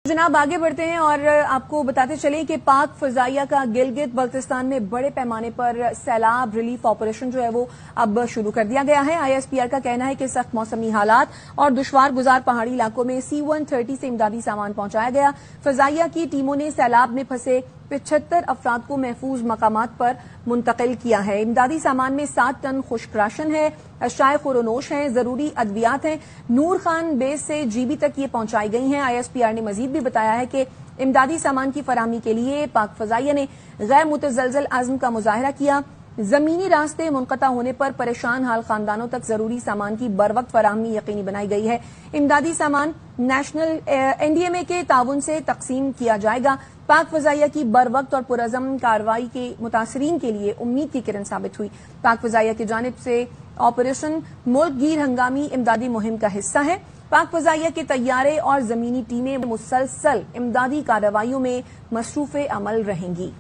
जनाब आगे बढ़ते हैं और आपको बताते चलें कि पाक फजाइया का गिलगित बल्तिस्तान में बड़े पैमाने पर सैलाब रिलीफ ऑपरेशन जो है वो अब शुरू कर दिया गया है। ISPR का कहना है कि सख्त मौसमी हालात और दुश्वार गुजार पहाड़ी इलाकों में C-130 से इमदादी सामान पहुंचाया गया। फजाइया की टीमों ने सैलाब में फंसे 75 अफराद को महफूज मकामात पर मुंतकिल किया है। इमदादी सामान में 7 टन खुश्क राशन है, अशाए खुरोनोश हैं, जरूरी अद्वियात हैं। नूर खान बेस से GB तक ये पहुंचाई गई हैं। ISPR ने मजीद भी बताया है कि इमदादी सामान की फराहमी के लिए पाक फजाइया ने गैर मुतज़लज़ल अज़्म का मुजाहरा किया। जमीनी रास्ते मुनक़ता होने पर परेशान हाल खानदानों तक जरूरी सामान की बरवक्त फराहमी यकीनी बनाई गई है। इमदादी सामान नेशनल NDMA के ताउन से तकसीम किया जाएगा। पाक फजाइया की बरवक्त और पुरअज़म कार्रवाई के मुतासरीन के लिए उम्मीद की किरण साबित हुई। पाक फजाइया की जानिब से ऑपरेशन मुल्क गिर हंगामी इमदादी मुहिम का हिस्सा है। पाक फजाइया के तैयारे और जमीनी टीमें मुसलसल इमदादी कार्रवाइयों में मसरूफ़ अमल रहेंगी।